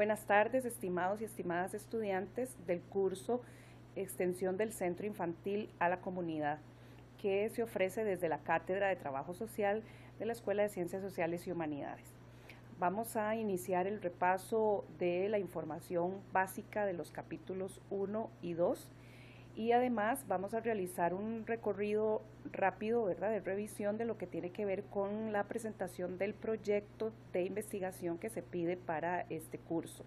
Buenas tardes, estimados y estimadas estudiantes del curso Extensión del Centro Infantil a la Comunidad, que se ofrece desde la Cátedra de Trabajo Social de la Escuela de Ciencias Sociales y Humanidades. Vamos a iniciar el repaso de la información básica de los capítulos 1 y 2 y además vamos a realizar un recorrido rápido, ¿verdad?, de revisión de lo que tiene que ver con la presentación del proyecto de investigación que se pide para este curso.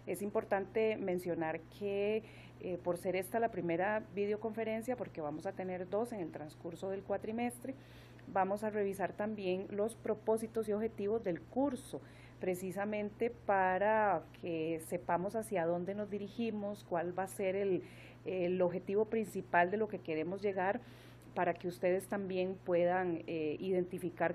Es importante mencionar que por ser esta la primera videoconferencia, porque vamos a tener dos en el transcurso del cuatrimestre, vamos a revisar también los propósitos y objetivos del curso, precisamente para que sepamos hacia dónde nos dirigimos, cuál va a ser el objetivo principal de lo que queremos llegar, para que ustedes también puedan identificar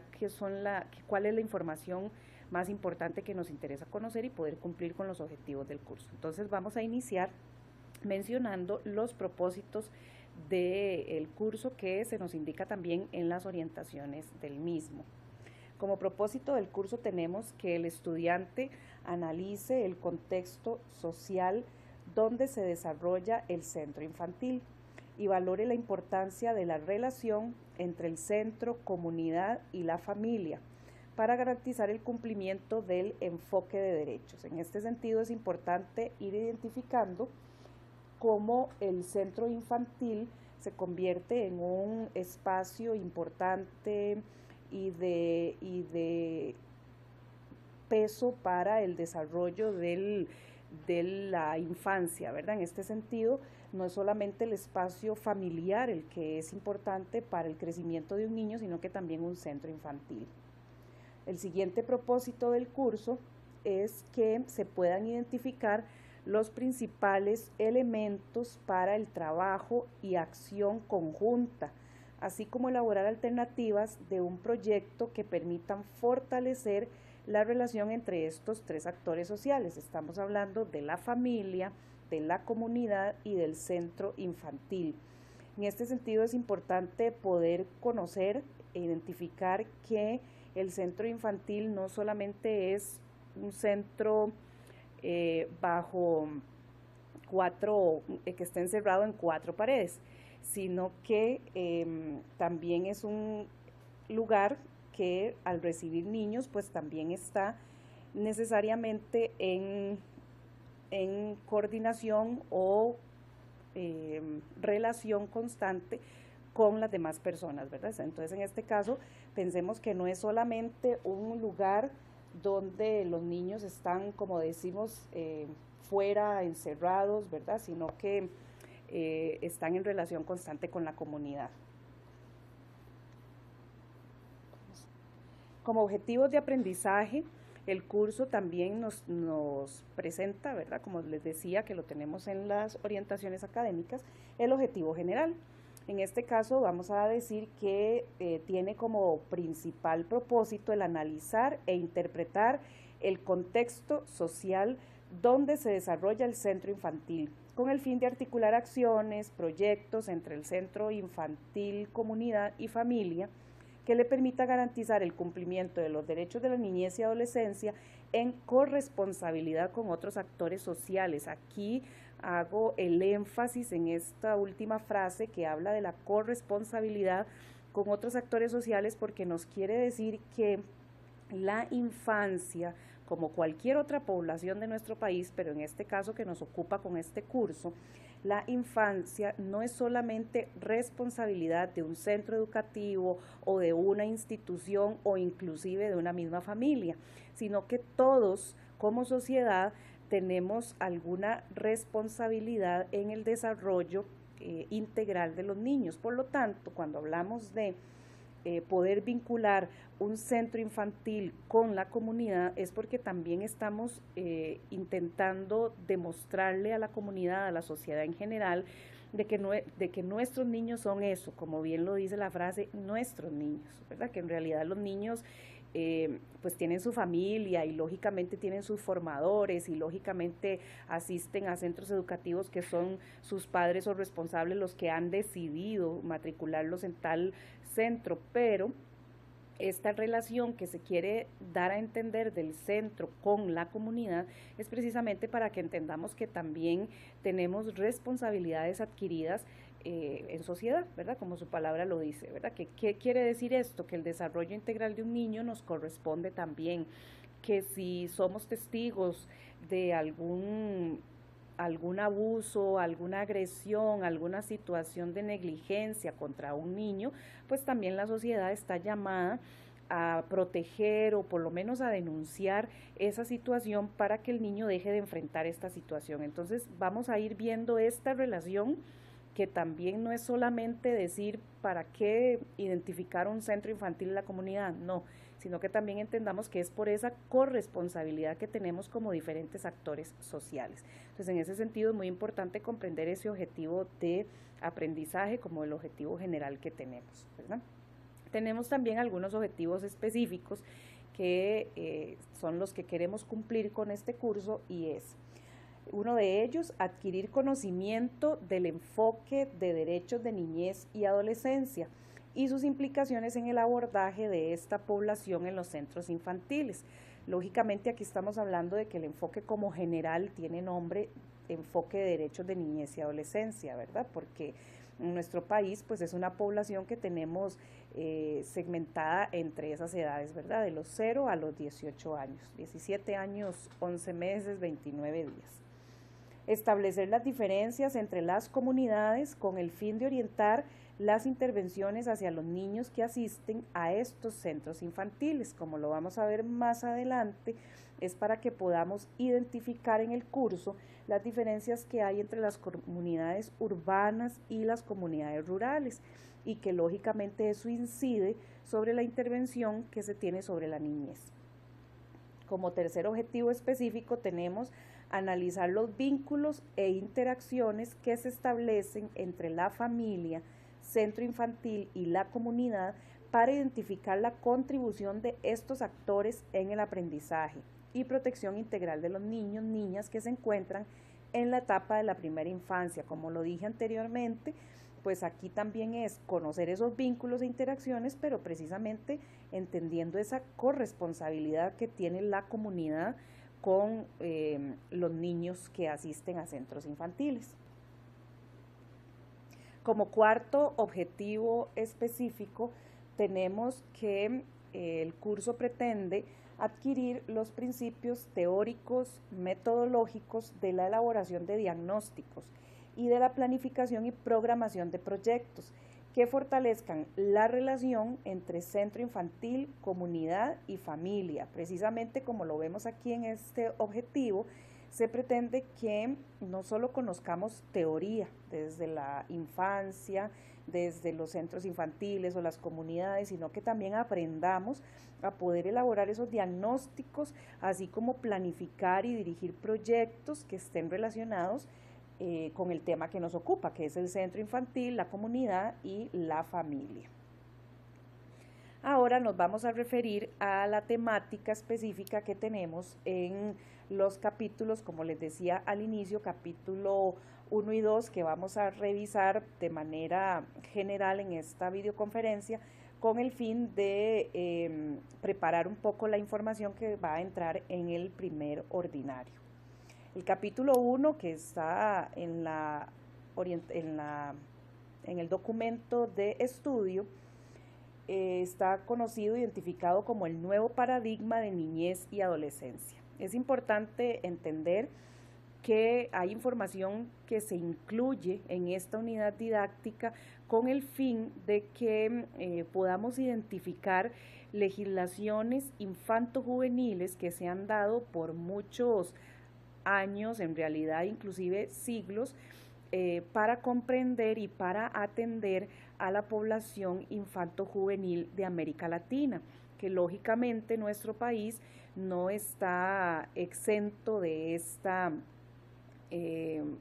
cuál es la información más importante que nos interesa conocer y poder cumplir con los objetivos del curso. Entonces vamos a iniciar mencionando los propósitos del curso que se nos indica también en las orientaciones del mismo. Como propósito del curso tenemos que el estudiante analice el contexto social donde se desarrolla el centro infantil y valore la importancia de la relación entre el centro, comunidad y la familia para garantizar el cumplimiento del enfoque de derechos. En este sentido es importante ir identificando cómo el centro infantil se convierte en un espacio importante y de peso para el desarrollo de la infancia, ¿verdad? En este sentido, no es solamente el espacio familiar el que es importante para el crecimiento de un niño, sino que también un centro infantil. El siguiente propósito del curso es que se puedan identificar los principales elementos para el trabajo y acción conjunta, así como elaborar alternativas de un proyecto que permitan fortalecer la relación entre estos tres actores sociales. Estamos hablando de la familia, de la comunidad y del centro infantil. En este sentido es importante poder conocer e identificar que el centro infantil no solamente es un centro que esté encerrado en cuatro paredes, sino que también es un lugar que al recibir niños pues también está necesariamente en coordinación o relación constante con las demás personas, ¿verdad? Entonces en este caso pensemos que no es solamente un lugar donde los niños están, como decimos, fuera, encerrados, ¿verdad?, sino que están en relación constante con la comunidad. Como objetivos de aprendizaje, el curso también nos presenta, ¿verdad?, como les decía, que lo tenemos en las orientaciones académicas, el objetivo general. En este caso vamos a decir que tiene como principal propósito el analizar e interpretar el contexto social donde se desarrolla el centro infantil, con el fin de articular acciones, proyectos entre el centro infantil, comunidad y familia, que le permita garantizar el cumplimiento de los derechos de la niñez y adolescencia en corresponsabilidad con otros actores sociales. Aquí hago el énfasis en esta última frase que habla de la corresponsabilidad con otros actores sociales, porque nos quiere decir que la infancia, como cualquier otra población de nuestro país, pero en este caso que nos ocupa con este curso, la infancia no es solamente responsabilidad de un centro educativo o de una institución o inclusive de una misma familia, sino que todos como sociedad tenemos alguna responsabilidad en el desarrollo integral de los niños. Por lo tanto, cuando hablamos de poder vincular un centro infantil con la comunidad, es porque también estamos intentando demostrarle a la comunidad, a la sociedad en general, de que nuestros niños son eso, como bien lo dice la frase, nuestros niños, ¿verdad? Que en realidad los niños pues tienen su familia y lógicamente tienen sus formadores y lógicamente asisten a centros educativos que son sus padres o responsables los que han decidido matricularlos en tal centro, pero esta relación que se quiere dar a entender del centro con la comunidad es precisamente para que entendamos que también tenemos responsabilidades adquiridas en sociedad, ¿verdad? Como su palabra lo dice, ¿verdad? ¿Qué quiere decir esto? Que el desarrollo integral de un niño nos corresponde también, que si somos testigos de algún abuso, alguna agresión, alguna situación de negligencia contra un niño, pues también la sociedad está llamada a proteger o por lo menos a denunciar esa situación para que el niño deje de enfrentar esta situación. Entonces vamos a ir viendo esta relación, que también no es solamente decir para qué identificar un centro infantil en la comunidad, no, sino que también entendamos que es por esa corresponsabilidad que tenemos como diferentes actores sociales. Entonces, en ese sentido es muy importante comprender ese objetivo de aprendizaje como el objetivo general que tenemos, ¿verdad? Tenemos también algunos objetivos específicos que son los que queremos cumplir con este curso, y es uno de ellos, adquirir conocimiento del enfoque de derechos de niñez y adolescencia y sus implicaciones en el abordaje de esta población en los centros infantiles. Lógicamente aquí estamos hablando de que el enfoque como general tiene nombre enfoque de derechos de niñez y adolescencia, ¿verdad? Porque en nuestro país pues es una población que tenemos segmentada entre esas edades, ¿verdad? De los 0 a los 18 años, 17 años, 11 meses, 29 días. Establecer las diferencias entre las comunidades con el fin de orientar las intervenciones hacia los niños que asisten a estos centros infantiles. Como lo vamos a ver más adelante, es para que podamos identificar en el curso las diferencias que hay entre las comunidades urbanas y las comunidades rurales, y que lógicamente eso incide sobre la intervención que se tiene sobre la niñez. Como tercer objetivo específico tenemos analizar los vínculos e interacciones que se establecen entre la familia, centro infantil y la comunidad para identificar la contribución de estos actores en el aprendizaje y protección integral de los niños, niñas que se encuentran en la etapa de la primera infancia. Como lo dije anteriormente, pues aquí también es conocer esos vínculos e interacciones, pero precisamente entendiendo esa corresponsabilidad que tiene la comunidad con los niños que asisten a centros infantiles. Como cuarto objetivo específico, tenemos que el curso pretende adquirir los principios teóricos, metodológicos de la elaboración de diagnósticos y de la planificación y programación de proyectos que fortalezcan la relación entre centro infantil, comunidad y familia. Precisamente como lo vemos aquí en este objetivo, se pretende que no solo conozcamos teoría desde la infancia, desde los centros infantiles o las comunidades, sino que también aprendamos a poder elaborar esos diagnósticos, así como planificar y dirigir proyectos que estén relacionados con el tema que nos ocupa, que es el centro infantil, la comunidad y la familia. Ahora nos vamos a referir a la temática específica que tenemos en los capítulos, como les decía al inicio, capítulo 1 y 2, que vamos a revisar de manera general en esta videoconferencia, con el fin de preparar un poco la información que va a entrar en el primer ordinario. El capítulo 1, que está en el documento de estudio, está conocido, identificado como el nuevo paradigma de niñez y adolescencia. Es importante entender que hay información que se incluye en esta unidad didáctica con el fin de que podamos identificar legislaciones infanto-juveniles que se han dado por muchos años, en realidad inclusive siglos, para comprender y para atender a la población infanto-juvenil de América Latina, que lógicamente nuestro país no está exento de esta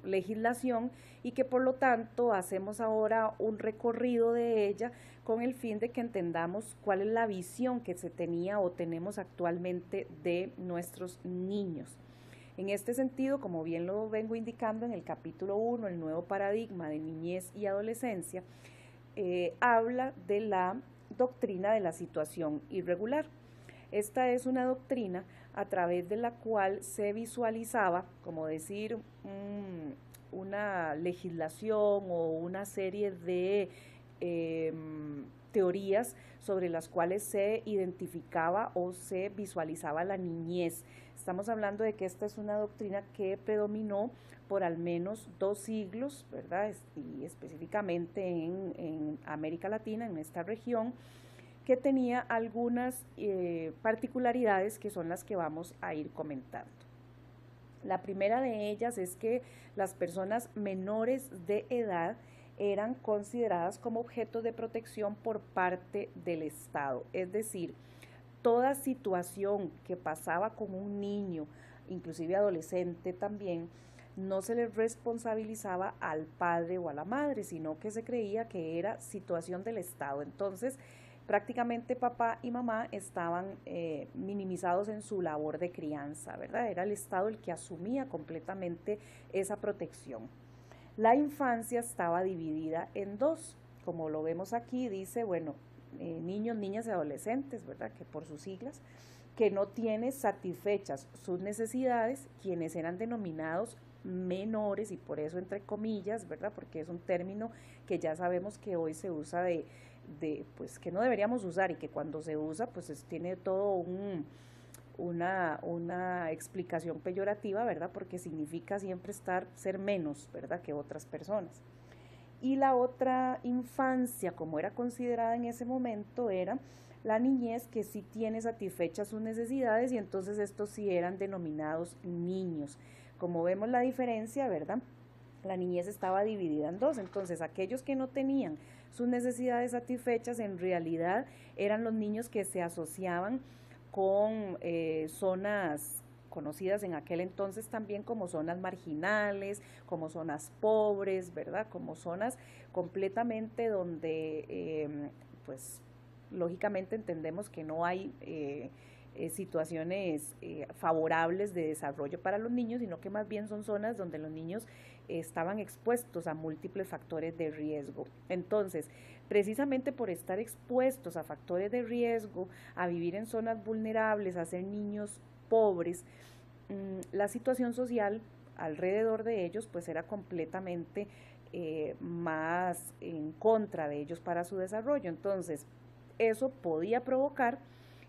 legislación, y que por lo tanto hacemos ahora un recorrido de ella con el fin de que entendamos cuál es la visión que se tenía o tenemos actualmente de nuestros niños. En este sentido, como bien lo vengo indicando en el capítulo 1, el nuevo paradigma de niñez y adolescencia, habla de la doctrina de la situación irregular. Esta es una doctrina a través de la cual se visualizaba, como decir, una legislación o una serie de teorías sobre las cuales se identificaba o se visualizaba la niñez. Estamos hablando de que esta es una doctrina que predominó por al menos 2 siglos, ¿verdad? Y específicamente en América Latina, en esta región, que tenía algunas particularidades que son las que vamos a ir comentando. La primera de ellas es que las personas menores de edad eran consideradas como objetos de protección por parte del Estado, es decir, toda situación que pasaba con un niño, inclusive adolescente también, no se le responsabilizaba al padre o a la madre, sino que se creía que era situación del Estado. Entonces, prácticamente papá y mamá estaban minimizados en su labor de crianza, ¿verdad? Era el Estado el que asumía completamente esa protección. La infancia estaba dividida en 2, como lo vemos aquí, dice, bueno, niños, niñas y adolescentes, ¿verdad? Que por sus siglas, que no tienen satisfechas sus necesidades, quienes eran denominados menores, y por eso entre comillas, ¿verdad? Porque es un término que ya sabemos que hoy se usa pues que no deberíamos usar, y que cuando se usa pues tiene todo una explicación peyorativa, ¿verdad? Porque significa siempre ser menos, ¿verdad? Que otras personas. Y la otra infancia, como era considerada en ese momento, era la niñez, que sí tiene satisfechas sus necesidades, y entonces estos sí eran denominados niños. Como vemos la diferencia, ¿verdad? La niñez estaba dividida en 2, entonces aquellos que no tenían sus necesidades satisfechas en realidad eran los niños que se asociaban con zonas conocidas en aquel entonces también como zonas marginales, como zonas pobres, ¿verdad? Como zonas completamente donde, pues, lógicamente entendemos que no hay situaciones favorables de desarrollo para los niños, sino que más bien son zonas donde los niños estaban expuestos a múltiples factores de riesgo. Entonces, precisamente por estar expuestos a factores de riesgo, a vivir en zonas vulnerables, a ser niños pobres, la situación social alrededor de ellos pues era completamente más en contra de ellos para su desarrollo. Entonces, eso podía provocar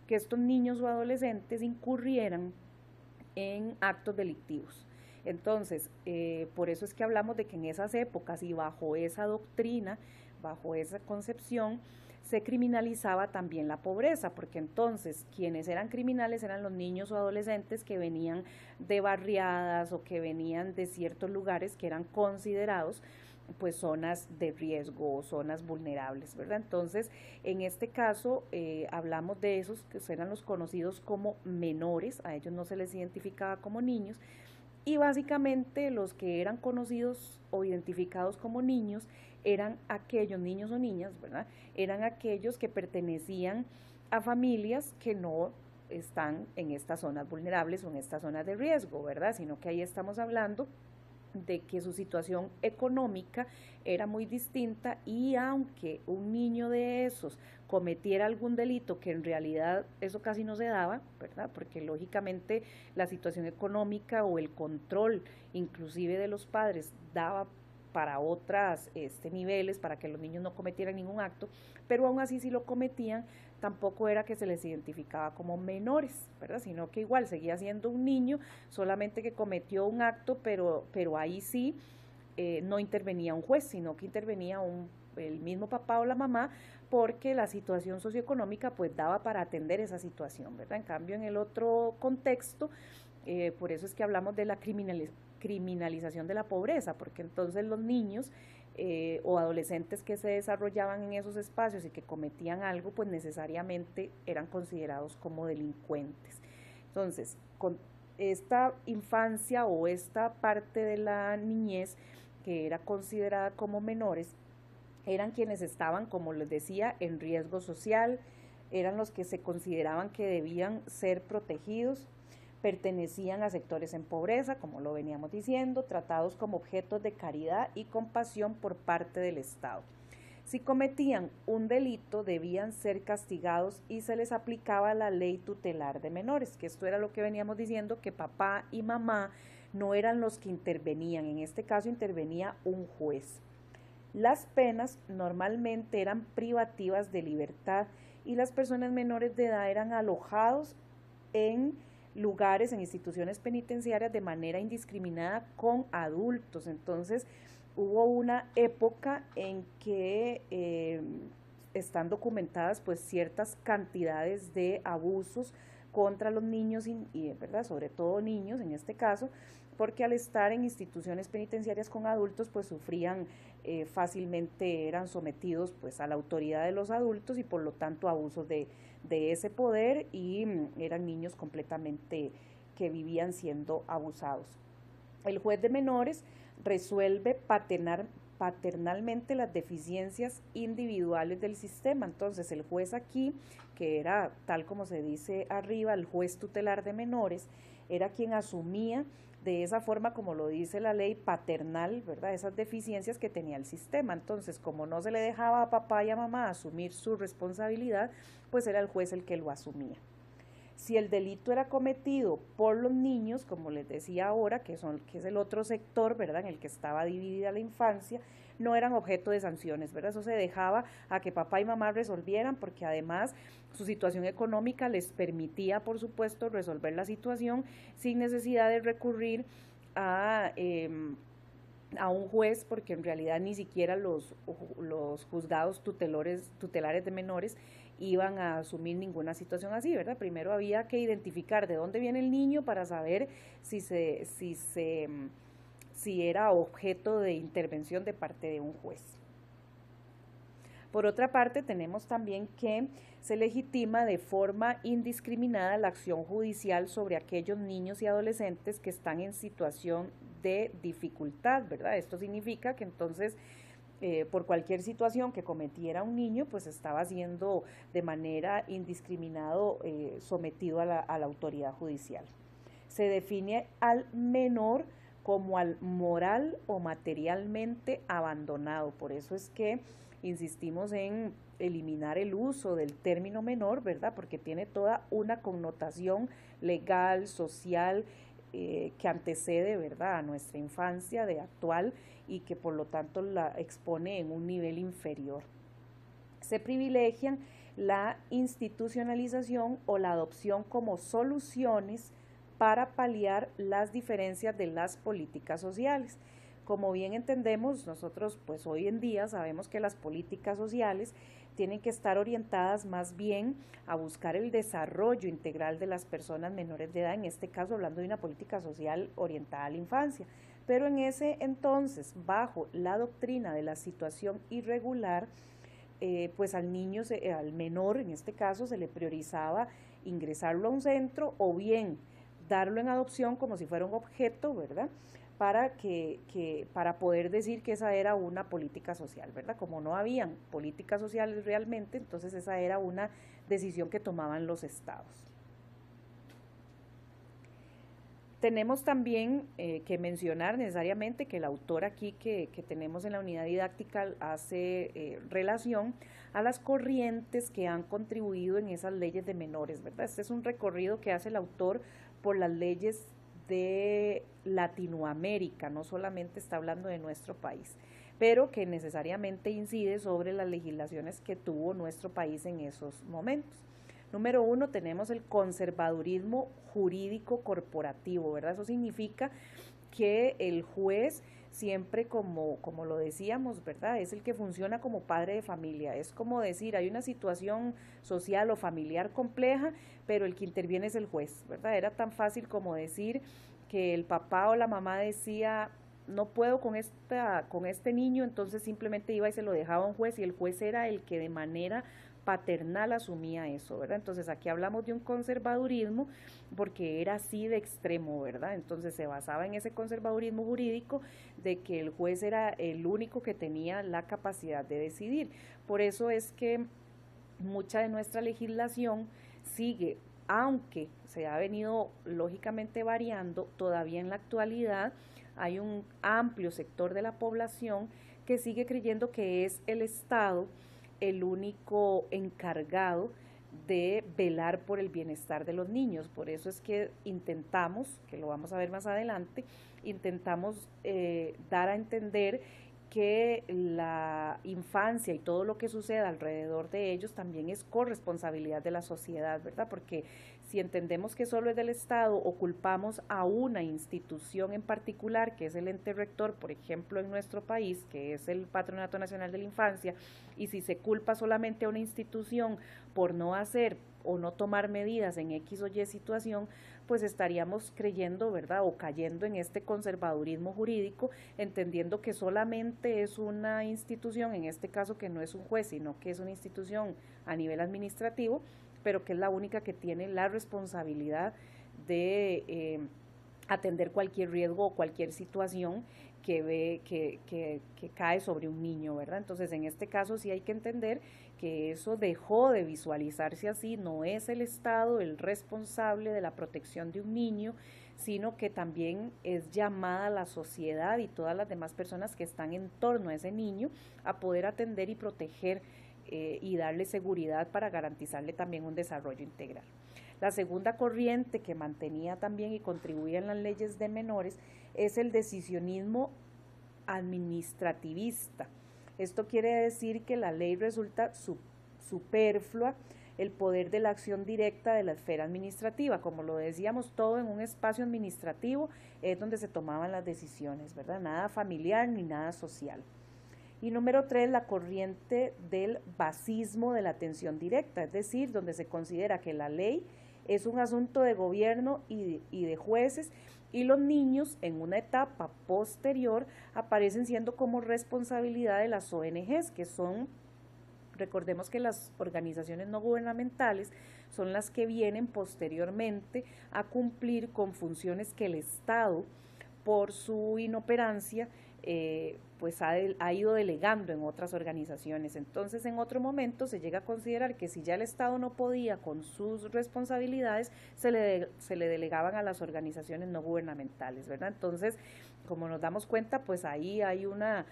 que estos niños o adolescentes incurrieran en actos delictivos. Entonces, por eso es que hablamos de que en esas épocas y bajo esa doctrina, bajo esa concepción, se criminalizaba también la pobreza, porque entonces quienes eran criminales eran los niños o adolescentes que venían de barriadas o que venían de ciertos lugares que eran considerados pues zonas de riesgo o zonas vulnerables, ¿verdad? Entonces, en este caso, hablamos de esos que eran los conocidos como menores, a ellos no se les identificaba como niños, y básicamente los que eran conocidos o identificados como niños eran aquellos niños o niñas, ¿verdad? Eran aquellos que pertenecían a familias que no están en estas zonas vulnerables o en estas zonas de riesgo, ¿verdad? Sino que ahí estamos hablando de que su situación económica era muy distinta, y aunque un niño de esos cometiera algún delito, que en realidad eso casi no se daba, ¿verdad? Porque lógicamente la situación económica o el control inclusive de los padres daba para otros niveles, para que los niños no cometieran ningún acto, pero aún así si lo cometían, tampoco era que se les identificaba como menores, ¿verdad? Sino que igual seguía siendo un niño, solamente que cometió un acto, pero ahí sí no intervenía un juez, sino que intervenía el mismo papá o la mamá, porque la situación socioeconómica pues daba para atender esa situación, ¿verdad? En cambio, en el otro contexto, por eso es que hablamos de la criminalización de la pobreza, porque entonces los niños o adolescentes que se desarrollaban en esos espacios y que cometían algo, pues necesariamente eran considerados como delincuentes. Entonces, con esta infancia o esta parte de la niñez que era considerada como menores, eran quienes estaban, como les decía, en riesgo social, eran los que se consideraban que debían ser protegidos, pertenecían a sectores en pobreza, como lo veníamos diciendo, tratados como objetos de caridad y compasión por parte del Estado. Si cometían un delito, debían ser castigados y se les aplicaba la ley tutelar de menores, que esto era lo que veníamos diciendo, que papá y mamá no eran los que intervenían, en este caso intervenía un juez. Las penas normalmente eran privativas de libertad y las personas menores de edad eran alojados en lugares, en instituciones penitenciarias de manera indiscriminada con adultos. Entonces, hubo una época en que están documentadas pues ciertas cantidades de abusos contra los niños y verdad, sobre todo niños en este caso, porque al estar en instituciones penitenciarias con adultos pues sufrían fácilmente, eran sometidos pues a la autoridad de los adultos y por lo tanto abusos de ese poder y eran niños completamente que vivían siendo abusados. El juez de menores resuelve paternalmente las deficiencias individuales del sistema. Entonces el juez aquí, que era tal como se dice arriba, el juez tutelar de menores, era quien asumía de esa forma, como lo dice la ley, paternal, ¿verdad? Esas deficiencias que tenía el sistema. Entonces, como no se le dejaba a papá y a mamá asumir su responsabilidad, pues era el juez el que lo asumía. Si el delito era cometido por los niños, como les decía ahora, que es el otro sector, ¿verdad?, en el que estaba dividida la infancia, no eran objeto de sanciones, ¿verdad? Eso se dejaba a que papá y mamá resolvieran, porque además su situación económica les permitía, por supuesto, resolver la situación sin necesidad de recurrir a un juez, porque en realidad ni siquiera los juzgados tutelares de menores iban a asumir ninguna situación así, ¿verdad? Primero había que identificar de dónde viene el niño para saber si era objeto de intervención de parte de un juez. Por otra parte, tenemos también que se legitima de forma indiscriminada la acción judicial sobre aquellos niños y adolescentes que están en situación de dificultad, ¿verdad? Esto significa que entonces por cualquier situación que cometiera un niño, pues estaba siendo de manera indiscriminado sometido a la autoridad judicial. Se define al menor como al moral o materialmente abandonado. Por eso es que insistimos en eliminar el uso del término menor, ¿verdad? Porque tiene toda una connotación legal, social, que antecede, ¿verdad?, a nuestra infancia de actual y que por lo tanto la expone en un nivel inferior. Se privilegian la institucionalización o la adopción como soluciones para paliar las diferencias de las políticas sociales. Como bien entendemos, nosotros pues hoy en día sabemos que las políticas sociales tienen que estar orientadas más bien a buscar el desarrollo integral de las personas menores de edad, en este caso hablando de una política social orientada a la infancia. Pero en ese entonces, bajo la doctrina de la situación irregular, pues al niño, al menor en este caso, se le priorizaba ingresarlo a un centro o bien darlo en adopción como si fuera un objeto, ¿verdad?, para poder decir que esa era una política social, ¿verdad? Como no habían políticas sociales realmente, entonces esa era una decisión que tomaban los estados. Tenemos también que mencionar necesariamente que el autor aquí que tenemos en la unidad didáctica hace relación a las corrientes que han contribuido en esas leyes de menores, ¿verdad? Este es un recorrido que hace el autor por las leyes de Latinoamérica, no solamente está hablando de nuestro país, pero que necesariamente incide sobre las legislaciones que tuvo nuestro país en esos momentos. Número 1, tenemos el conservadurismo jurídico corporativo, ¿verdad? Eso significa que el juez siempre, como lo decíamos, ¿verdad?, es el que funciona como padre de familia. Es como decir, hay una situación social o familiar compleja, pero el que interviene es el juez, ¿verdad? Era tan fácil como decir que el papá o la mamá decía, no puedo con este niño, entonces simplemente iba y se lo dejaba a un juez y el juez era el que de manera paternal asumía eso, ¿verdad? Entonces aquí hablamos de un conservadurismo porque era así de extremo, ¿verdad? Entonces se basaba en ese conservadurismo jurídico de que el juez era el único que tenía la capacidad de decidir. Por eso es que mucha de nuestra legislación sigue, aunque se ha venido lógicamente variando, todavía en la actualidad hay un amplio sector de la población que sigue creyendo que es el Estado el único encargado de velar por el bienestar de los niños. Por eso es que intentamos, que lo vamos a ver más adelante, intentamos dar a entender que la infancia y todo lo que sucede alrededor de ellos también es corresponsabilidad de la sociedad, ¿verdad? Porque si entendemos que solo es del Estado o culpamos a una institución en particular, que es el ente rector, por ejemplo, en nuestro país, que es el Patronato Nacional de la Infancia, y si se culpa solamente a una institución por no hacer o no tomar medidas en X o Y situación, pues estaríamos creyendo, ¿verdad? O cayendo en este conservadurismo jurídico, entendiendo que solamente es una institución, en este caso que no es un juez, sino que es una institución a nivel administrativo, pero que es la única que tiene la responsabilidad de atender cualquier riesgo o cualquier situación que cae sobre un niño, ¿verdad? Entonces, en este caso sí hay que entender que eso dejó de visualizarse así, no es el Estado el responsable de la protección de un niño, sino que también es llamada la sociedad y todas las demás personas que están en torno a ese niño a poder atender y proteger y darle seguridad para garantizarle también un desarrollo integral. La segunda corriente que mantenía también y contribuía en las leyes de menores es el decisionismo administrativista. Esto quiere decir que la ley resulta superflua el poder de la acción directa de la esfera administrativa. Como lo decíamos, todo en un espacio administrativo es donde se tomaban las decisiones, ¿verdad? Nada familiar ni nada social. Y número 3, la corriente del basismo de la atención directa, es decir, donde se considera que la ley es un asunto de gobierno y de jueces, y los niños en una etapa posterior aparecen siendo como responsabilidad de las ONGs, que son, recordemos que las organizaciones no gubernamentales son las que vienen posteriormente a cumplir con funciones que el Estado, por su inoperancia, pues ha ido delegando en otras organizaciones. Entonces, en otro momento se llega a considerar que si ya el Estado no podía con sus responsabilidades, se le delegaban a las organizaciones no gubernamentales, ¿verdad? Entonces, como nos damos cuenta, pues ahí hay una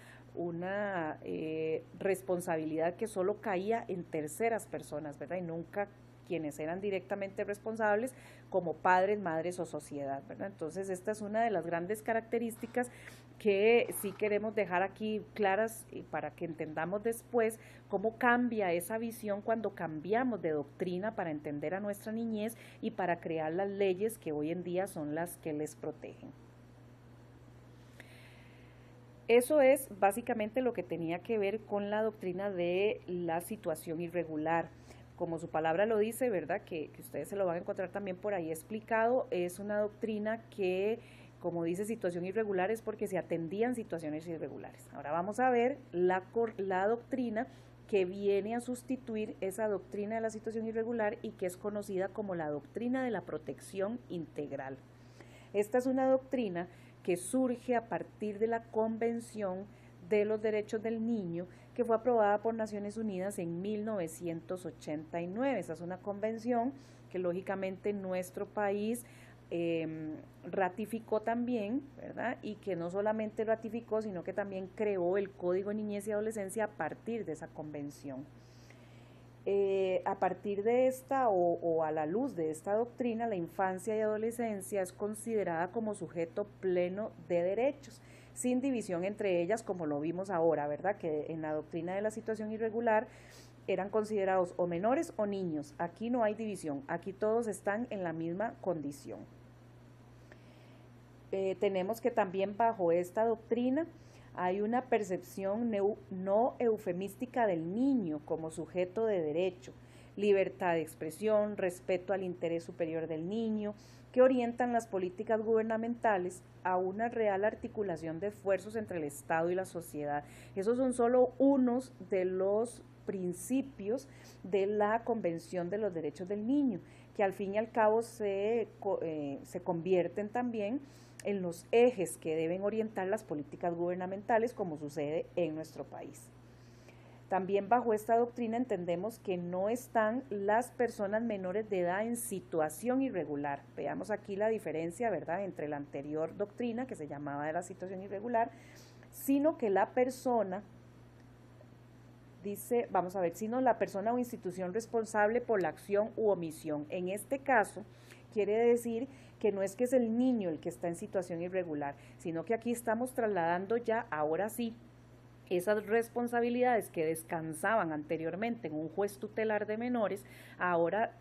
responsabilidad que solo caía en terceras personas, ¿verdad? Y nunca quienes eran directamente responsables como padres, madres o sociedad, ¿verdad? Entonces, esta es una de las grandes características que sí queremos dejar aquí claras para que entendamos después cómo cambia esa visión cuando cambiamos de doctrina para entender a nuestra niñez y para crear las leyes que hoy en día son las que les protegen. Eso es básicamente lo que tenía que ver con la doctrina de la situación irregular. Como su palabra lo dice, ¿verdad? Que ustedes se lo van a encontrar también por ahí explicado, es una doctrina que, como dice situación irregular, es porque se atendían situaciones irregulares. Ahora vamos a ver la doctrina que viene a sustituir esa doctrina de la situación irregular y que es conocida como la doctrina de la protección integral. Esta es una doctrina que surge a partir de la Convención de los Derechos del Niño, que fue aprobada por Naciones Unidas en 1989. Esa es una convención que lógicamente nuestro país ratificó también, ¿verdad? Y que no solamente ratificó, sino que también creó el Código de Niñez y Adolescencia a partir de esa convención. A partir de esta o a la luz de esta doctrina, la infancia y adolescencia es considerada como sujeto pleno de derechos, sin división entre ellas, como lo vimos ahora, ¿verdad? Que en la doctrina de la situación irregular eran considerados o menores o niños. Aquí no hay división, aquí todos están en la misma condición. Tenemos que también bajo esta doctrina hay una percepción no eufemística del niño como sujeto de derecho, libertad de expresión, respeto al interés superior del niño, que orientan las políticas gubernamentales a una real articulación de esfuerzos entre el Estado y la sociedad. Esos son solo unos de los principios de la Convención de los Derechos del Niño, que al fin y al cabo se convierten también en los ejes que deben orientar las políticas gubernamentales, como sucede en nuestro país. También bajo esta doctrina entendemos que no están las personas menores de edad en situación irregular. Veamos aquí la diferencia, ¿verdad?, entre la anterior doctrina, que se llamaba de la situación irregular, sino que la persona, dice, vamos a ver, sino la persona o institución responsable por la acción u omisión. En este caso, quiere decir que no es que es el niño el que está en situación irregular, sino que aquí estamos trasladando ya, ahora sí, esas responsabilidades que descansaban anteriormente en un juez tutelar de menores, ahora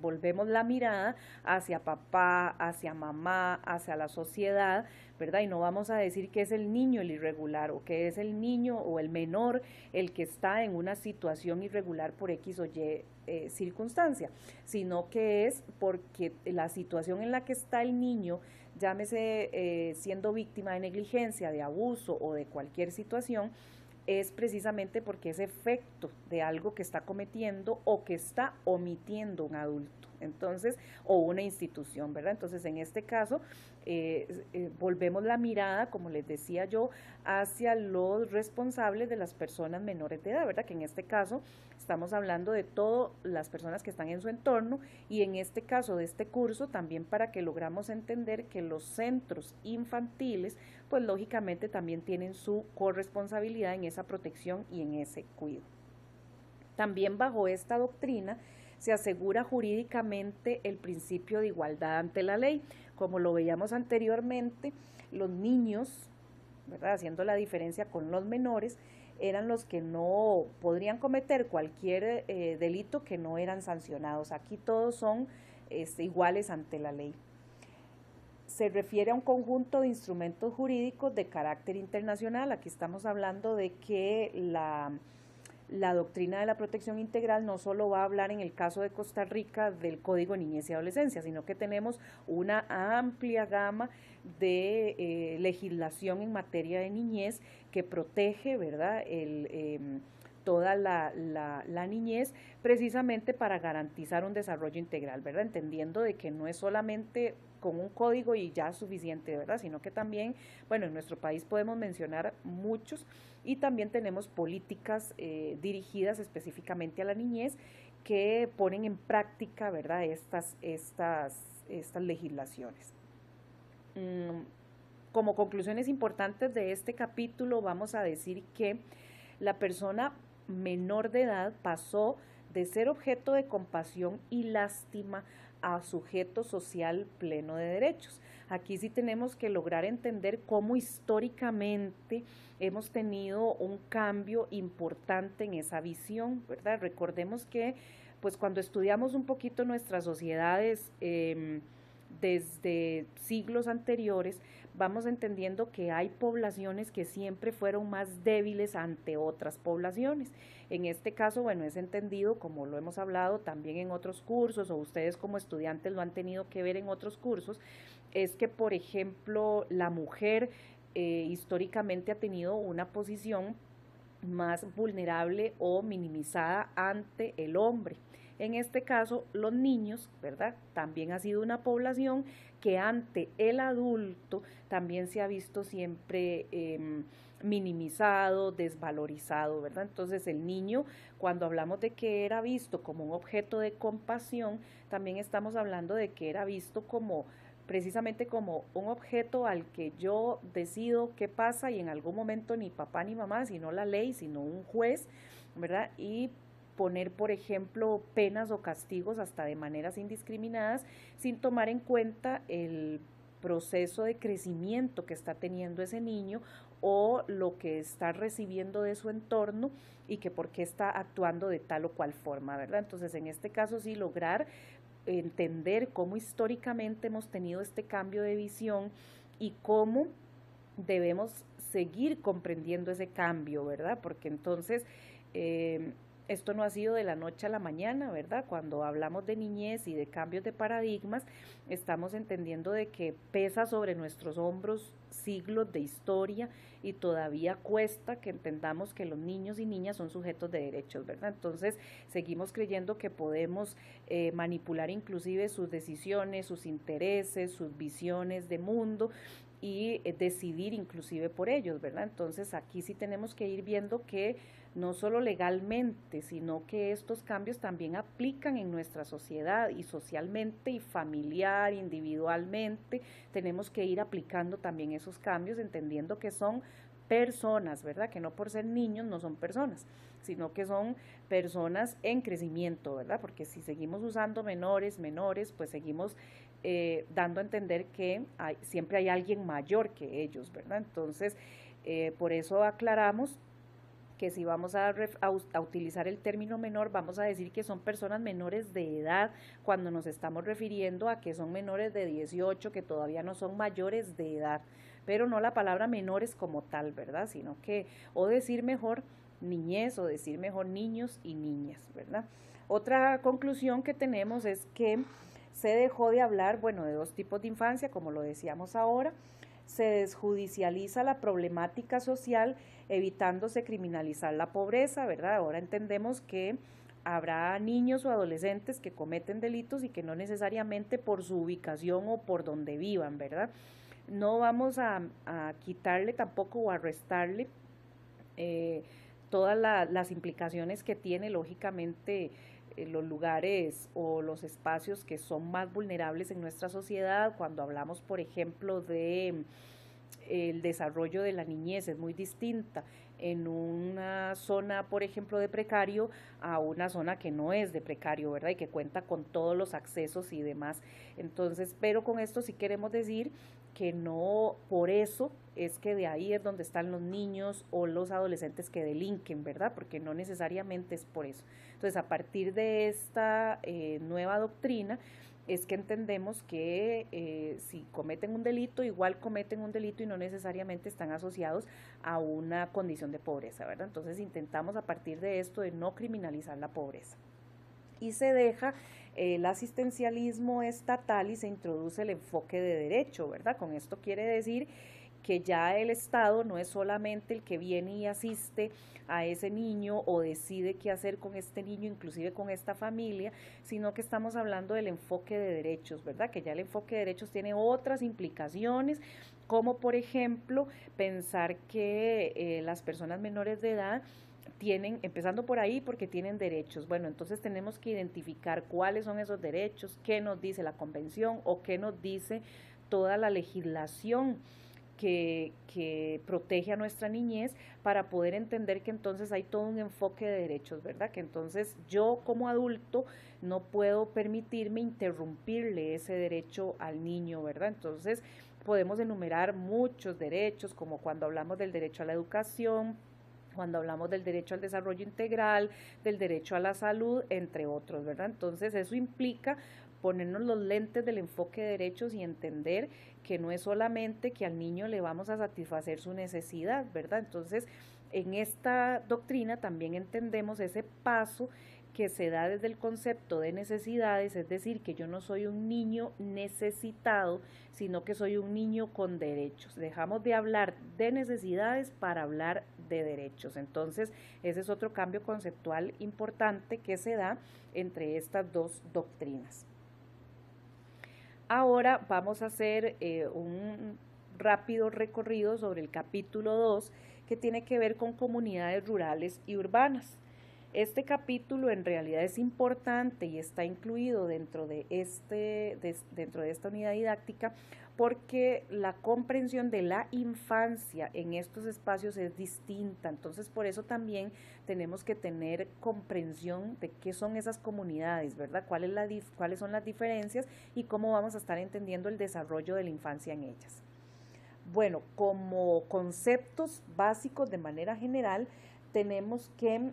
volvemos la mirada hacia papá, hacia mamá, hacia la sociedad, ¿verdad? Y no vamos a decir que es el niño el irregular o que es el niño o el menor el que está en una situación irregular por X o Y circunstancia, sino que es porque la situación en la que está el niño, llámese siendo víctima de negligencia, de abuso o de cualquier situación, es precisamente porque es efecto de algo que está cometiendo o que está omitiendo un adulto, entonces, o una institución, ¿verdad? Entonces, en este caso, volvemos la mirada, como les decía yo, hacia los responsables de las personas menores de edad, ¿verdad? Que en este caso estamos hablando de todas las personas que están en su entorno y en este caso de este curso también para que logramos entender que los centros infantiles pues lógicamente también tienen su corresponsabilidad en esa protección y en ese cuidado. También bajo esta doctrina se asegura jurídicamente el principio de igualdad ante la ley. Como lo veíamos anteriormente, los niños, ¿verdad?, haciendo la diferencia con los menores, eran los que no podrían cometer cualquier delito que no eran sancionados. Aquí todos son iguales ante la ley. Se refiere a un conjunto de instrumentos jurídicos de carácter internacional. Aquí estamos hablando de que la doctrina de la protección integral no solo va a hablar en el caso de Costa Rica del Código de Niñez y Adolescencia, sino que tenemos una amplia gama de legislación en materia de niñez que protege, ¿verdad?, toda la niñez, precisamente para garantizar un desarrollo integral, ¿verdad? Entendiendo de que no es solamente con un código y ya suficiente, ¿verdad? Sino que también, bueno, en nuestro país podemos mencionar muchos y también tenemos políticas dirigidas específicamente a la niñez que ponen en práctica, ¿verdad?, estas legislaciones. Como conclusiones importantes de este capítulo vamos a decir que la persona menor de edad pasó de ser objeto de compasión y lástima a sujeto social pleno de derechos. Aquí sí tenemos que lograr entender cómo históricamente hemos tenido un cambio importante en esa visión, ¿verdad? Recordemos que pues cuando estudiamos un poquito nuestras sociedades desde siglos anteriores, vamos entendiendo que hay poblaciones que siempre fueron más débiles ante otras poblaciones. En este caso, bueno, es entendido, como lo hemos hablado también en otros cursos, o ustedes como estudiantes lo han tenido que ver en otros cursos, es que, por ejemplo, la mujer históricamente ha tenido una posición más vulnerable o minimizada ante el hombre. En este caso, los niños, ¿verdad?, también ha sido una población que ante el adulto también se ha visto siempre minimizado, desvalorizado, ¿verdad? Entonces el niño, cuando hablamos de que era visto como un objeto de compasión, también estamos hablando de que era visto como precisamente como un objeto al que yo decido qué pasa y en algún momento ni papá ni mamá, sino la ley, sino un juez, ¿verdad? Y poner, por ejemplo, penas o castigos hasta de maneras indiscriminadas sin tomar en cuenta el proceso de crecimiento que está teniendo ese niño o lo que está recibiendo de su entorno y que por qué está actuando de tal o cual forma, ¿verdad? Entonces, en este caso sí lograr entender cómo históricamente hemos tenido este cambio de visión y cómo debemos seguir comprendiendo ese cambio, ¿verdad? Porque entonces esto no ha sido de la noche a la mañana, ¿verdad? Cuando hablamos de niñez y de cambios de paradigmas, estamos entendiendo de que pesa sobre nuestros hombros siglos de historia y todavía cuesta que entendamos que los niños y niñas son sujetos de derechos, ¿verdad? Entonces, seguimos creyendo que podemos manipular inclusive sus decisiones, sus intereses, sus visiones de mundo y decidir inclusive por ellos, ¿verdad? Entonces, aquí sí tenemos que ir viendo que no solo legalmente, sino que estos cambios también aplican en nuestra sociedad y socialmente y familiar, individualmente, tenemos que ir aplicando también esos cambios, entendiendo que son personas, ¿verdad? Que no por ser niños no son personas, sino que son personas en crecimiento, ¿verdad? Porque si seguimos usando menores, pues seguimos dando a entender que siempre hay alguien mayor que ellos, ¿verdad? Entonces, por eso aclaramos que si vamos a utilizar el término menor, vamos a decir que son personas menores de edad cuando nos estamos refiriendo a que son menores de 18, que todavía no son mayores de edad, pero no la palabra menores como tal, ¿verdad? Sino que, o decir mejor niñez, o decir mejor niños y niñas, ¿verdad? Otra conclusión que tenemos es que se dejó de hablar, bueno, de dos tipos de infancia, como lo decíamos ahora. Se desjudicializa la problemática social, evitándose criminalizar la pobreza, ¿verdad? Ahora entendemos que habrá niños o adolescentes que cometen delitos y que no necesariamente por su ubicación o por donde vivan, ¿verdad? No vamos a quitarle tampoco o a restarle todas las implicaciones que tiene, lógicamente, los lugares o los espacios que son más vulnerables en nuestra sociedad. Cuando hablamos, por ejemplo, de el desarrollo de la niñez, es muy distinta en una zona, por ejemplo, de precario a una zona que no es de precario, ¿verdad? Y que cuenta con todos los accesos y demás. Entonces, pero con esto sí queremos decir que no, por eso es que de ahí es donde están los niños o los adolescentes que delinquen, ¿verdad? Porque no necesariamente es por eso. Entonces, a partir de esta nueva doctrina, es que entendemos que si cometen un delito, igual cometen un delito y no necesariamente están asociados a una condición de pobreza, ¿verdad? Entonces intentamos a partir de esto de no criminalizar la pobreza. Y se deja el asistencialismo estatal y se introduce el enfoque de derecho, ¿verdad? Con esto quiere decir que ya el Estado no es solamente el que viene y asiste a ese niño o decide qué hacer con este niño, inclusive con esta familia, sino que estamos hablando del enfoque de derechos, ¿verdad? Que ya el enfoque de derechos tiene otras implicaciones, como por ejemplo pensar que las personas menores de edad tienen, empezando por ahí, porque tienen derechos. Bueno, entonces tenemos que identificar cuáles son esos derechos, qué nos dice la convención o qué nos dice toda la legislación que protege a nuestra niñez, para poder entender que entonces hay todo un enfoque de derechos, ¿verdad? Que entonces yo como adulto no puedo permitirme interrumpirle ese derecho al niño, ¿verdad? Entonces podemos enumerar muchos derechos, como cuando hablamos del derecho a la educación, cuando hablamos del derecho al desarrollo integral, del derecho a la salud, entre otros, ¿verdad? Entonces eso implica ponernos los lentes del enfoque de derechos y entender que no es solamente que al niño le vamos a satisfacer su necesidad, ¿verdad? Entonces, en esta doctrina también entendemos ese paso que se da desde el concepto de necesidades, es decir, que yo no soy un niño necesitado, sino que soy un niño con derechos. Dejamos de hablar de necesidades para hablar de derechos. Entonces, ese es otro cambio conceptual importante que se da entre estas dos doctrinas. Ahora vamos a hacer un rápido recorrido sobre el capítulo 2, que tiene que ver con comunidades rurales y urbanas. Este capítulo en realidad es importante y está incluido dentro de esta unidad didáctica, porque la comprensión de la infancia en estos espacios es distinta. Entonces, por eso también tenemos que tener comprensión de qué son esas comunidades, ¿verdad? Cuáles son las diferencias y cómo vamos a estar entendiendo el desarrollo de la infancia en ellas. Bueno, como conceptos básicos de manera general, tenemos que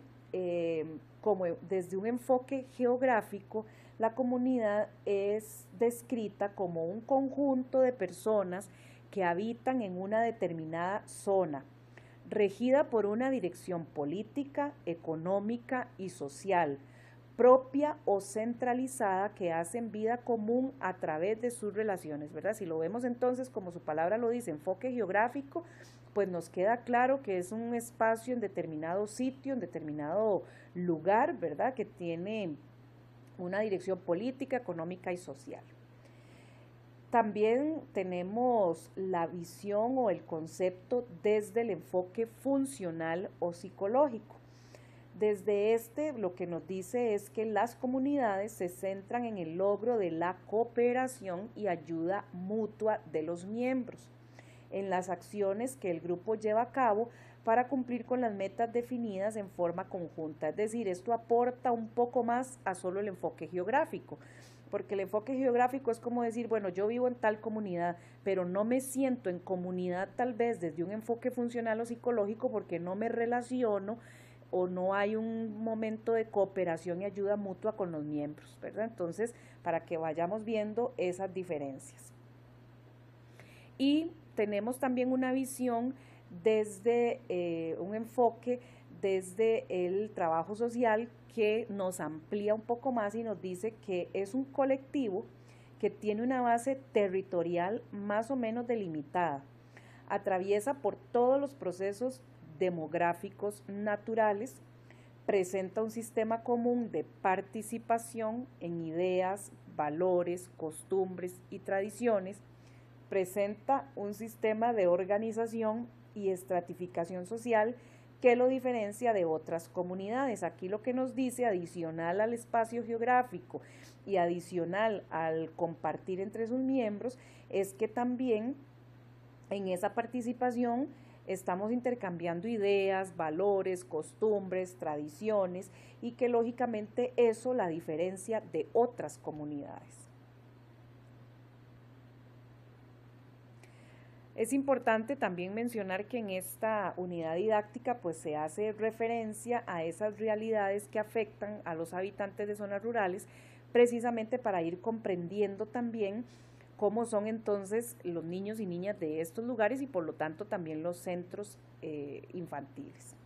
como desde un enfoque geográfico, la comunidad es descrita como un conjunto de personas que habitan en una determinada zona, regida por una dirección política, económica y social, propia o centralizada, que hacen vida común a través de sus relaciones, ¿verdad? Si lo vemos entonces, como su palabra lo dice, enfoque geográfico, pues nos queda claro que es un espacio en determinado sitio, en determinado lugar, ¿verdad? Que tiene una dirección política, económica y social. También tenemos la visión o el concepto desde el enfoque funcional o psicológico. Desde lo que nos dice es que las comunidades se centran en el logro de la cooperación y ayuda mutua de los miembros. en las acciones que el grupo lleva a cabo para cumplir con las metas definidas en forma conjunta. Es decir, esto aporta un poco más a solo el enfoque geográfico, porque el enfoque geográfico es como decir, bueno, yo vivo en tal comunidad, pero no me siento en comunidad tal vez desde un enfoque funcional o psicológico porque no me relaciono o no hay un momento de cooperación y ayuda mutua con los miembros, ¿verdad? Entonces, para que vayamos viendo esas diferencias. Y tenemos también una visión desde un enfoque desde el trabajo social que nos amplía un poco más y nos dice que es un colectivo que tiene una base territorial más o menos delimitada, atraviesa por todos los procesos demográficos naturales, presenta un sistema común de participación en ideas, valores, costumbres y tradiciones, presenta un sistema de organización y estratificación social que lo diferencia de otras comunidades. Aquí lo que nos dice, adicional al espacio geográfico y adicional al compartir entre sus miembros, es que también en esa participación estamos intercambiando ideas, valores, costumbres, tradiciones y que lógicamente eso la diferencia de otras comunidades. Es importante también mencionar que en esta unidad didáctica pues se hace referencia a esas realidades que afectan a los habitantes de zonas rurales, precisamente para ir comprendiendo también cómo son entonces los niños y niñas de estos lugares y por lo tanto también los centros infantiles.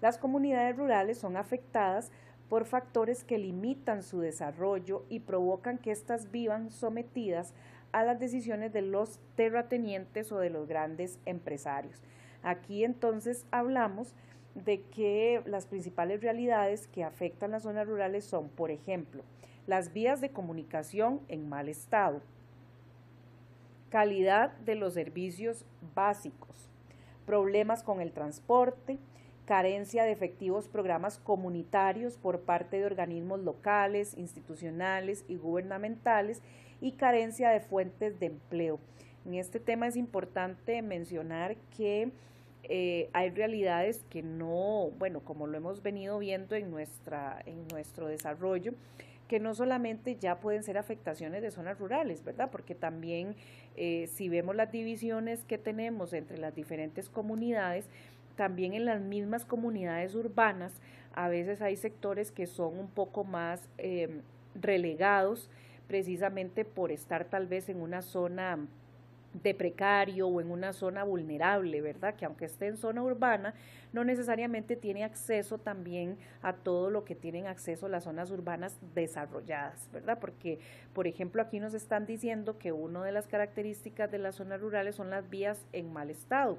Las comunidades rurales son afectadas por factores que limitan su desarrollo y provocan que éstas vivan sometidas a las decisiones de los terratenientes o de los grandes empresarios. Aquí entonces hablamos de que las principales realidades que afectan las zonas rurales son, por ejemplo, las vías de comunicación en mal estado, calidad de los servicios básicos, problemas con el transporte, carencia de efectivos programas comunitarios por parte de organismos locales, institucionales y gubernamentales y carencia de fuentes de empleo. En este tema es importante mencionar que hay realidades que no, bueno, como lo hemos venido viendo en nuestro desarrollo, que no solamente ya pueden ser afectaciones de zonas rurales, ¿verdad? Porque también si vemos las divisiones que tenemos entre las diferentes comunidades, también en las mismas comunidades urbanas a veces hay sectores que son un poco más relegados precisamente por estar tal vez en una zona de precario o en una zona vulnerable, ¿verdad? Que aunque esté en zona urbana, no necesariamente tiene acceso también a todo lo que tienen acceso las zonas urbanas desarrolladas, ¿verdad? Porque, por ejemplo, aquí nos están diciendo que una de las características de las zonas rurales son las vías en mal estado.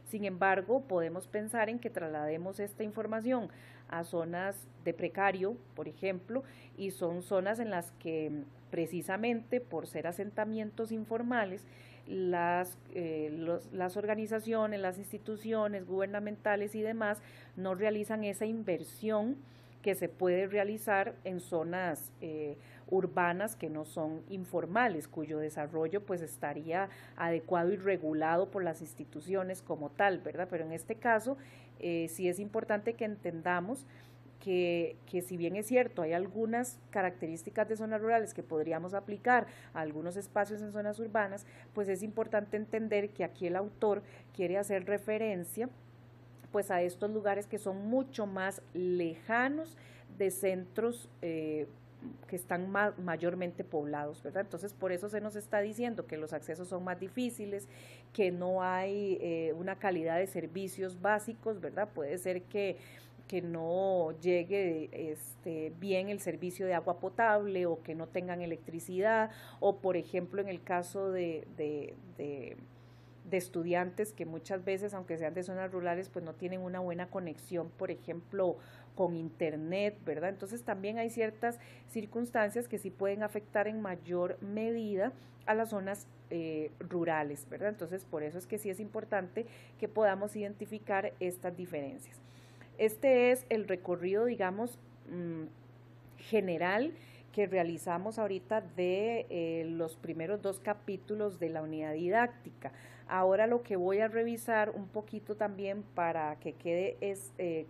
Sin embargo, podemos pensar en que traslademos esta información a zonas de precario, por ejemplo, y son zonas en las que precisamente por ser asentamientos informales, las organizaciones, las instituciones gubernamentales y demás no realizan esa inversión que se puede realizar en zonas urbanas que no son informales, cuyo desarrollo pues estaría adecuado y regulado por las instituciones como tal, ¿verdad? Pero en este caso sí es importante que entendamos que si bien es cierto, hay algunas características de zonas rurales que podríamos aplicar a algunos espacios en zonas urbanas, pues es importante entender que aquí el autor quiere hacer referencia pues a estos lugares que son mucho más lejanos de centros que están mayormente poblados, ¿verdad? Entonces, por eso se nos está diciendo que los accesos son más difíciles, que no hay una calidad de servicios básicos, ¿verdad? Puede ser que no llegue bien el servicio de agua potable o que no tengan electricidad o, por ejemplo, en el caso de estudiantes que muchas veces, aunque sean de zonas rurales, pues no tienen una buena conexión, por ejemplo, con internet, ¿verdad? Entonces también hay ciertas circunstancias que sí pueden afectar en mayor medida a las zonas rurales, ¿verdad? Entonces por eso es que sí es importante que podamos identificar estas diferencias. Este es el recorrido, digamos, general que realizamos ahorita de los primeros 2 capítulos de la unidad didáctica. Ahora lo que voy a revisar un poquito también para que quede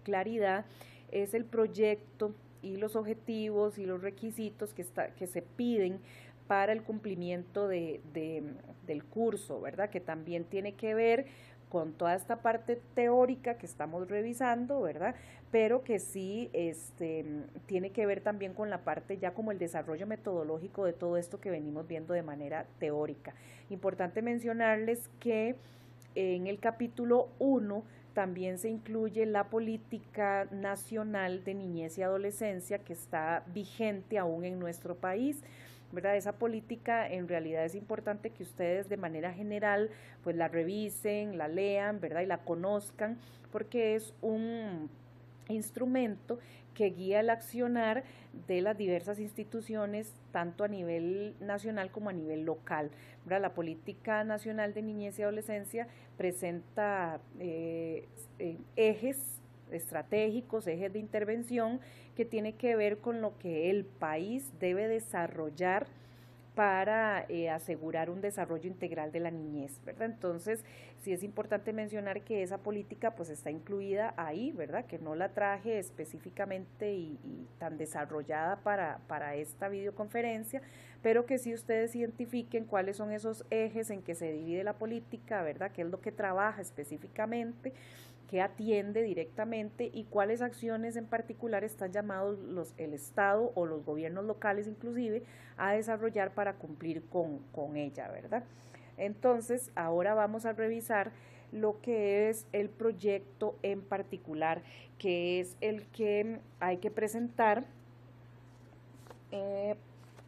claridad es el proyecto y los objetivos y los requisitos que se piden para el cumplimiento del curso, ¿verdad? Que también tiene que ver con toda esta parte teórica que estamos revisando, ¿verdad? Pero que sí tiene que ver también con la parte ya como el desarrollo metodológico de todo esto que venimos viendo de manera teórica. Importante mencionarles que en el capítulo 1 también se incluye la política nacional de niñez y adolescencia que está vigente aún en nuestro país, ¿verdad? Esa política en realidad es importante que ustedes de manera general pues la revisen, la lean, ¿verdad? Y la conozcan porque es un instrumento que guía el accionar de las diversas instituciones, tanto a nivel nacional como a nivel local, ¿verdad? La política nacional de niñez y adolescencia presenta ejes estratégicos, ejes de intervención que tiene que ver con lo que el país debe desarrollar para asegurar un desarrollo integral de la niñez, ¿verdad? Entonces, sí es importante mencionar que esa política pues está incluida ahí, ¿verdad? Que no la traje específicamente y tan desarrollada para esta videoconferencia, pero que sí ustedes identifiquen cuáles son esos ejes en que se divide la política, ¿verdad? Qué es lo que trabaja específicamente, qué atiende directamente y cuáles acciones en particular están llamados el Estado o los gobiernos locales inclusive a desarrollar para cumplir con ella, ¿verdad? Entonces, ahora vamos a revisar lo que es el proyecto en particular, que es el que hay que presentar.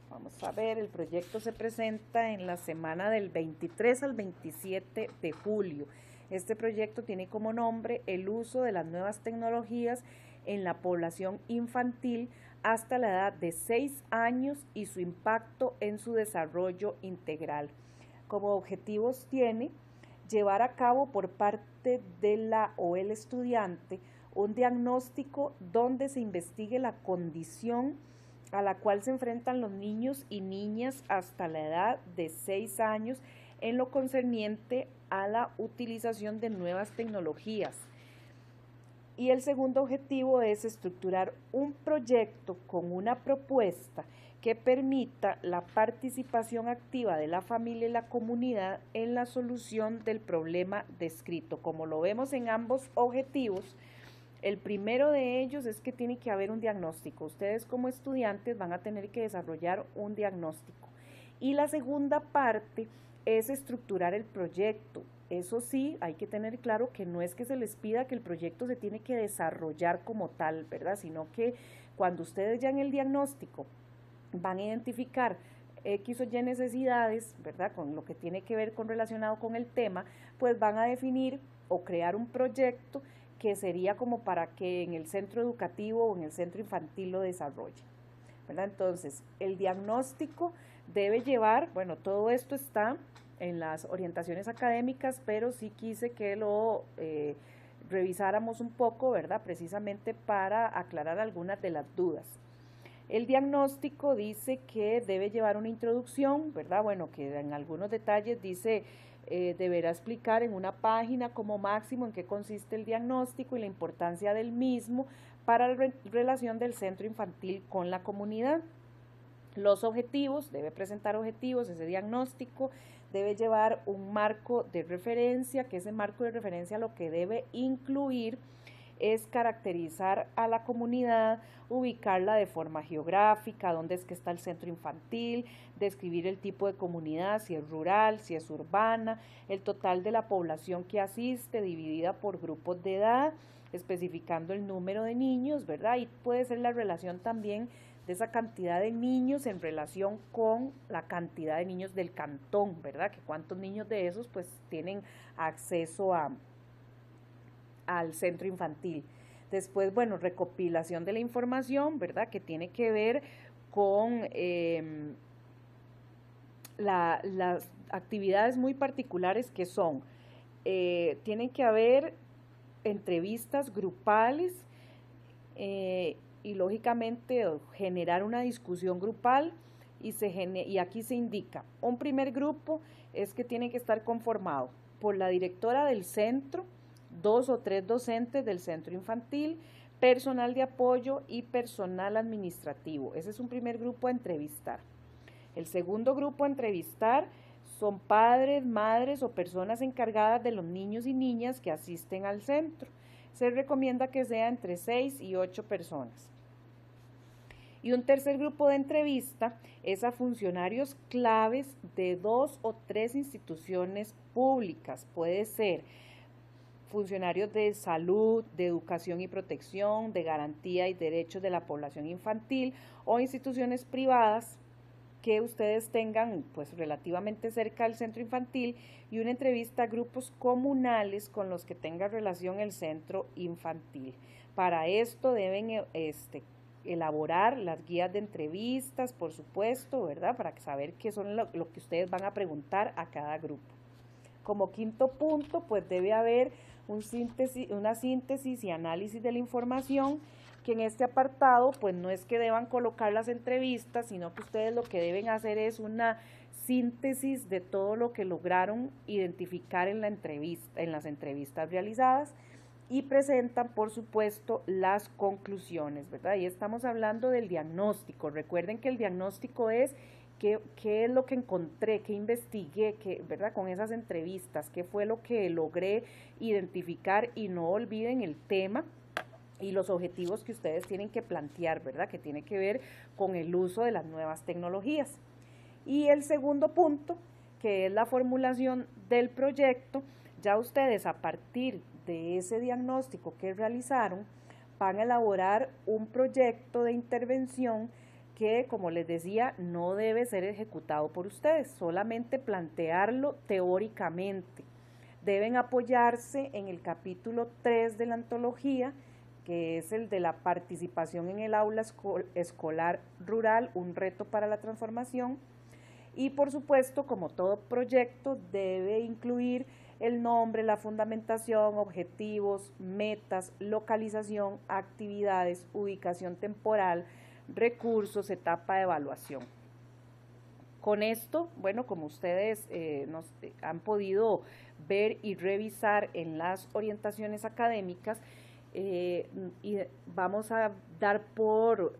Vamos a ver, el proyecto se presenta en la semana del 23 al 27 de julio. Este proyecto tiene como nombre el uso de las nuevas tecnologías en la población infantil hasta la edad de 6 años y su impacto en su desarrollo integral. Como objetivos tiene llevar a cabo por parte de la o el estudiante un diagnóstico donde se investigue la condición a la cual se enfrentan los niños y niñas hasta la edad de 6 años en lo concerniente a la utilización de nuevas tecnologías. Y el segundo objetivo es estructurar un proyecto con una propuesta que permita la participación activa de la familia y la comunidad en la solución del problema descrito. Como lo vemos en ambos objetivos, el primero de ellos es que tiene que haber un diagnóstico. Ustedes como estudiantes van a tener que desarrollar un diagnóstico. Y la segunda parte es estructurar el proyecto. Eso sí, hay que tener claro que no es que se les pida que el proyecto se tiene que desarrollar como tal, ¿verdad? Sino que cuando ustedes ya en el diagnóstico van a identificar X o Y necesidades, ¿verdad? Con lo que tiene que ver con relacionado con el tema, pues van a definir o crear un proyecto que sería como para que en el centro educativo o en el centro infantil lo desarrolle, ¿verdad? Entonces, el diagnóstico debe llevar, bueno, todo esto está en las orientaciones académicas, pero sí quise que lo revisáramos un poco, ¿verdad? Precisamente para aclarar algunas de las dudas. El diagnóstico dice que debe llevar una introducción, ¿verdad? Bueno, que en algunos detalles dice deberá explicar en una página como máximo en qué consiste el diagnóstico y la importancia del mismo para la relación del centro infantil con la comunidad. Los objetivos, debe presentar objetivos, ese diagnóstico debe llevar un marco de referencia, que ese marco de referencia lo que debe incluir es caracterizar a la comunidad, ubicarla de forma geográfica, dónde es que está el centro infantil, describir el tipo de comunidad, si es rural, si es urbana, el total de la población que asiste, dividida por grupos de edad, especificando el número de niños, ¿verdad? Y puede ser la relación también de esa cantidad de niños en relación con la cantidad de niños del cantón, ¿verdad? Que cuántos niños de esos pues tienen acceso al centro infantil. Después, bueno, recopilación de la información, ¿verdad? Que tiene que ver con las actividades muy particulares que son, tienen que haber entrevistas grupales y lógicamente generar una discusión grupal y aquí se indica, un primer grupo es que tiene que estar conformado por la directora del centro, 2 o 3 docentes del centro infantil, personal de apoyo y personal administrativo. Ese es un primer grupo a entrevistar. El segundo grupo a entrevistar son padres, madres o personas encargadas de los niños y niñas que asisten al centro. Se recomienda que sea entre 6 y 8 personas. Y un tercer grupo de entrevista es a funcionarios claves de 2 o 3 instituciones públicas. Puede ser funcionarios de salud, de educación y protección, de garantía y derechos de la población infantil o instituciones privadas que ustedes tengan pues relativamente cerca del centro infantil, y una entrevista a grupos comunales con los que tenga relación el centro infantil. Para esto deben elaborar las guías de entrevistas, por supuesto, ¿verdad? Para saber qué son lo que ustedes van a preguntar a cada grupo. Como quinto punto, pues debe haber una síntesis y análisis de la información, que en este apartado pues no es que deban colocar las entrevistas, sino que ustedes lo que deben hacer es una síntesis de todo lo que lograron identificar en las entrevistas realizadas, y presentan, por supuesto, las conclusiones, ¿verdad? Y estamos hablando del diagnóstico. Recuerden que el diagnóstico es qué es lo que encontré, qué investigué, ¿verdad? Con esas entrevistas, qué fue lo que logré identificar, y no olviden el tema y los objetivos que ustedes tienen que plantear, ¿verdad? Que tiene que ver con el uso de las nuevas tecnologías. Y el segundo punto, que es la formulación del proyecto, ya ustedes a partir de ese diagnóstico que realizaron van a elaborar un proyecto de intervención que, como les decía, no debe ser ejecutado por ustedes, solamente plantearlo teóricamente. Deben apoyarse en el capítulo 3 de la antología, que es el de la participación en el aula escolar rural, un reto para la transformación. Y por supuesto, como todo proyecto, debe incluir el nombre, la fundamentación, objetivos, metas, localización, actividades, ubicación temporal, recursos, etapa de evaluación. Con esto, bueno, como ustedes nos han podido ver y revisar en las orientaciones académicas, y vamos a dar por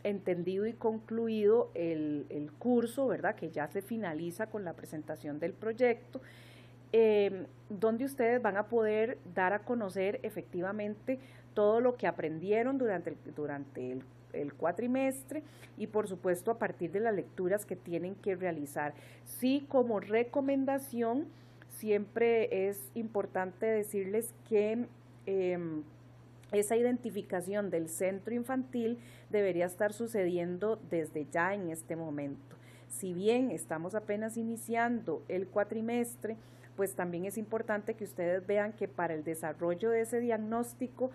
entendido y concluido el curso, ¿verdad? Que ya se finaliza con la presentación del proyecto, donde ustedes van a poder dar a conocer efectivamente todo lo que aprendieron durante el cuatrimestre, y por supuesto a partir de las lecturas que tienen que realizar. Sí, como recomendación, siempre es importante decirles que esa identificación del centro infantil debería estar sucediendo desde ya en este momento. Si bien estamos apenas iniciando el cuatrimestre, pues también es importante que ustedes vean que para el desarrollo de ese diagnóstico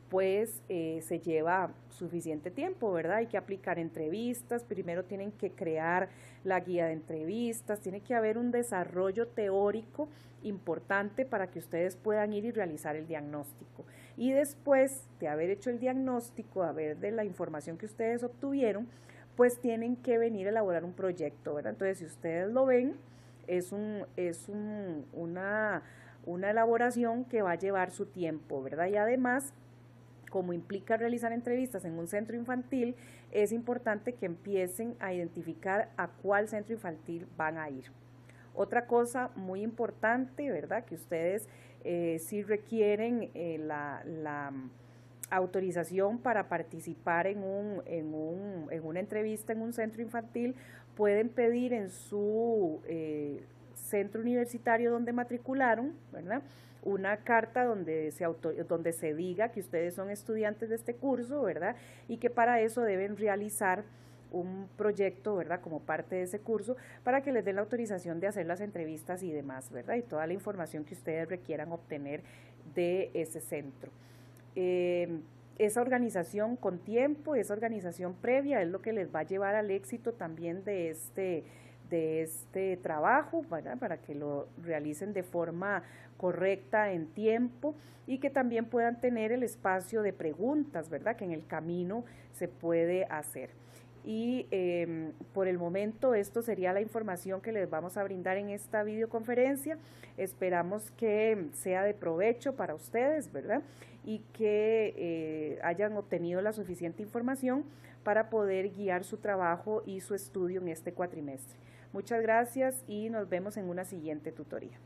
pues se lleva suficiente tiempo, ¿verdad? Hay que aplicar entrevistas, primero tienen que crear la guía de entrevistas, tiene que haber un desarrollo teórico importante para que ustedes puedan ir y realizar el diagnóstico. Y después de haber hecho el diagnóstico, de la información que ustedes obtuvieron, pues tienen que venir a elaborar un proyecto, ¿verdad? Entonces, si ustedes lo ven, es una elaboración que va a llevar su tiempo, ¿verdad? Y además, como implica realizar entrevistas en un centro infantil, es importante que empiecen a identificar a cuál centro infantil van a ir. Otra cosa muy importante, ¿verdad? Que ustedes si requieren la autorización para participar en una entrevista en un centro infantil, pueden pedir en su centro universitario donde matricularon, ¿verdad?, una carta donde se diga que ustedes son estudiantes de este curso, ¿verdad?, y que para eso deben realizar un proyecto, ¿verdad?, como parte de ese curso, para que les den la autorización de hacer las entrevistas y demás, ¿verdad?, y toda la información que ustedes requieran obtener de ese centro. Esa organización con tiempo, esa organización previa es lo que les va a llevar al éxito también de de este trabajo, ¿verdad? Para que lo realicen de forma correcta en tiempo y que también puedan tener el espacio de preguntas, ¿verdad? Que en el camino se puede hacer. Y por el momento esto sería la información que les vamos a brindar en esta videoconferencia. Esperamos que sea de provecho para ustedes, ¿verdad? Y que hayan obtenido la suficiente información para poder guiar su trabajo y su estudio en este cuatrimestre. Muchas gracias y nos vemos en una siguiente tutoría.